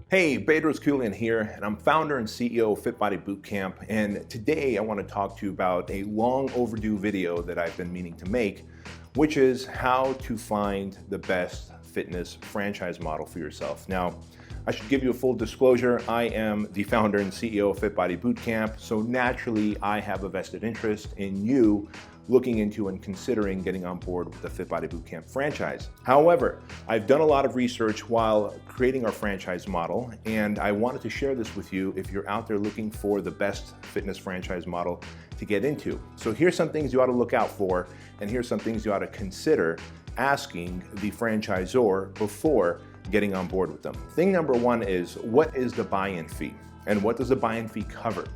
Hey, Bedros Keuilian here, and I'm founder and CEO of Fit Body Bootcamp. And today I want to talk to you about a long overdue video that I've been meaning to make, which is how to find the best fitness franchise model for yourself. Now, I should give you a full disclosure. I am the founder and CEO of Fit Body Bootcamp, so naturally I have a vested interest in you looking into and considering getting on board with the Fit Body Bootcamp franchise. However, I've done a lot of research while creating our franchise model, and I wanted to share this with you if you're out there looking for the best fitness franchise model to get into. So here's some things you ought to look out for, and here's some things you ought to consider asking the franchisor before getting on board with them. Thing number one is, what is the buy-in fee? And what does the buy-in fee cover?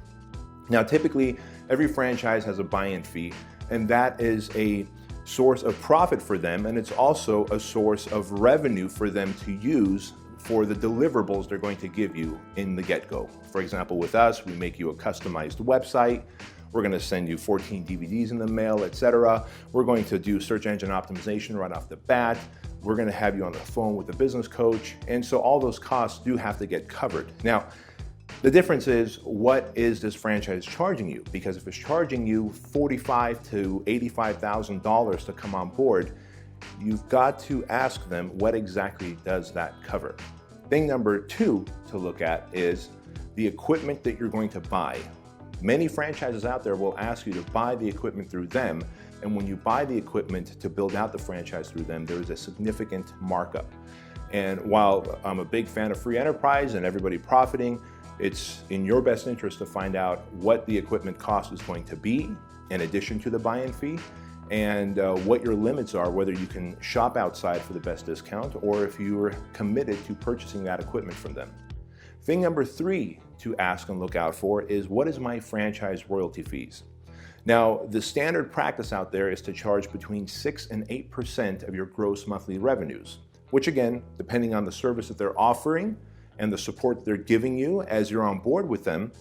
Now, typically, every franchise has a buy-in fee, and that is a source of profit for them, and it's also a source of revenue for them to use for the deliverables they're going to give you in the get-go. For example, with us, we make you a customized website. We're going to send you 14 DVDs in the mail, etc. We're going to do search engine optimization right off the bat. We're going to have you on the phone with a business coach, and so all those costs do have to get covered. Now, the difference is, what is this franchise charging you? Because if it's charging you $45,000 to $85,000 to come on board, you've got to ask them, what exactly does that cover? Thing number two to look at is the equipment that you're going to buy. Many franchises out there will ask you to buy the equipment through them, and when you buy the equipment to build out the franchise through them, there is a significant markup. And while I'm a big fan of free enterprise and everybody profiting, it's in your best interest to find out what the equipment cost is going to be in addition to the buy-in fee, and what your limits are, whether you can shop outside for the best discount or if you're committed to purchasing that equipment from them. Thing number three to ask and look out for is, what is my franchise royalty fees? Now, the standard practice out there is to charge between 6 and 8% of your gross monthly revenues, which again, depending on the service that they're offering and the support they're giving you as you're on board with them,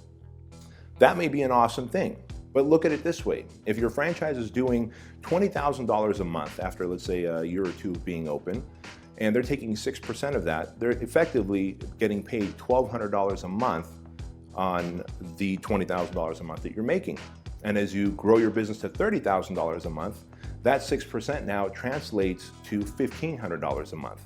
that may be an awesome thing. But look at it this way. If your franchise is doing $20,000 a month after, let's say, a year or two of being open, and they're taking 6% of that, they're effectively getting paid $1,200 a month on the $20,000 a month that you're making. And as you grow your business to $30,000 a month, that 6% now translates to $1,500 a month.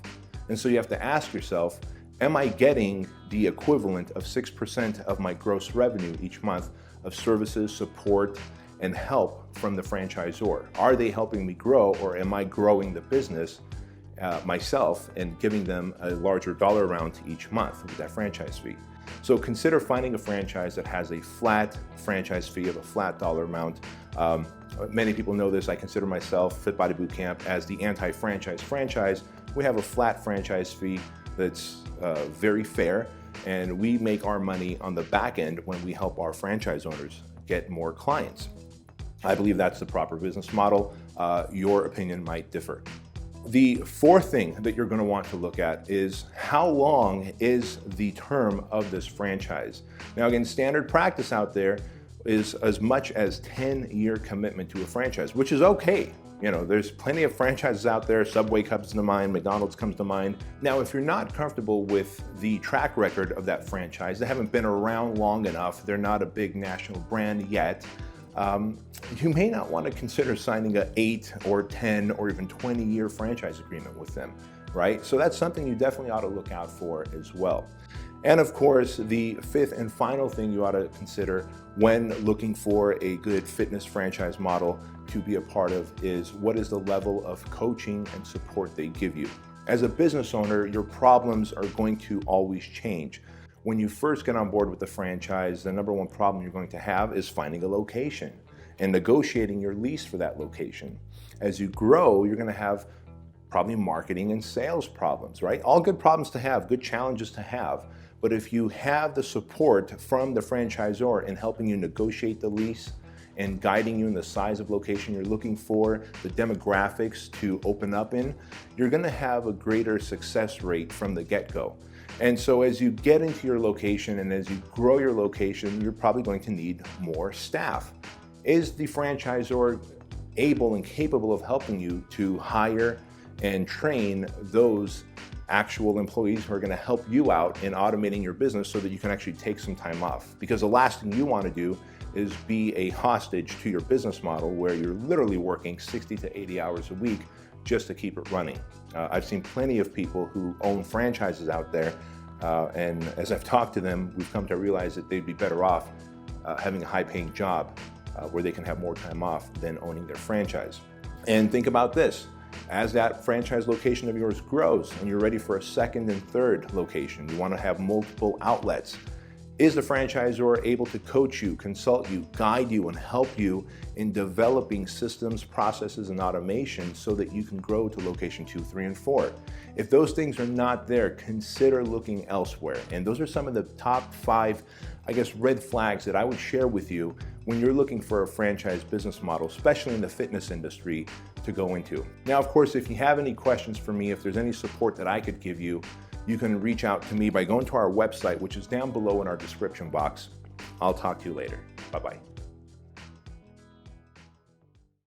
And so you have to ask yourself, am I getting the equivalent of 6% of my gross revenue each month of services, support, and help from the franchisor? Are they helping me grow, or am I growing the business myself and giving them a larger dollar amount each month with that franchise fee? So consider finding a franchise that has a flat franchise fee of a flat dollar amount. Many people know this. I consider myself, Fit Body Bootcamp, as the anti-franchise franchise. We have a flat franchise fee that's very fair, and we make our money on the back end when we help our franchise owners get more clients. I believe that's the proper business model. Your opinion might differ. The fourth thing that you're going to want to look at is, how long is the term of this franchise? Now, again, standard practice out there is as much as 10-year commitment to a franchise, which is okay. You know, there's plenty of franchises out there. Subway comes to mind, McDonald's comes to mind. Now, if you're not comfortable with the track record of that franchise, they haven't been around long enough, they're not a big national brand yet, you may not want to consider signing an 8 or 10 or even 20-year franchise agreement with them, right? So that's something you definitely ought to look out for as well. And of course, the fifth and final thing you ought to consider when looking for a good fitness franchise model to be a part of is, what is the level of coaching and support they give you? As a business owner, your problems are going to always change. When you first get on board with the franchise, the number one problem you're going to have is finding a location and negotiating your lease for that location. As you grow, you're going to have probably marketing and sales problems, right? All good problems to have, good challenges to have. But if you have the support from the franchisor in helping you negotiate the lease and guiding you in the size of location you're looking for, the demographics to open up in, you're going to have a greater success rate from the get-go. And so as you get into your location and as you grow your location, you're probably going to need more staff. Is the franchisor able and capable of helping you to hire and train those actual employees who are going to help you out in automating your business so that you can actually take some time off. Because the last thing you want to do is be a hostage to your business model where you're literally working 60 to 80 hours a week just to keep it running. I've seen plenty of people who own franchises out there, and as I've talked to them, we've come to realize that they'd be better off having a high-paying job where they can have more time off than owning their franchise. And think about this. As that franchise location of yours grows and you're ready for a second and third location, you want to have multiple outlets. Is the franchisor able to coach you, consult you, guide you, and help you in developing systems, processes, and automation so that you can grow to location 2, 3, and 4? If those things are not there, consider looking elsewhere. And those are some of the top 5, red flags that I would share with you when you're looking for a franchise business model, especially in the fitness industry, to go into. Now, of course, if you have any questions for me, if there's any support that I could give you, you can reach out to me by going to our website, which is down below in our description box. I'll talk to you later. Bye-bye.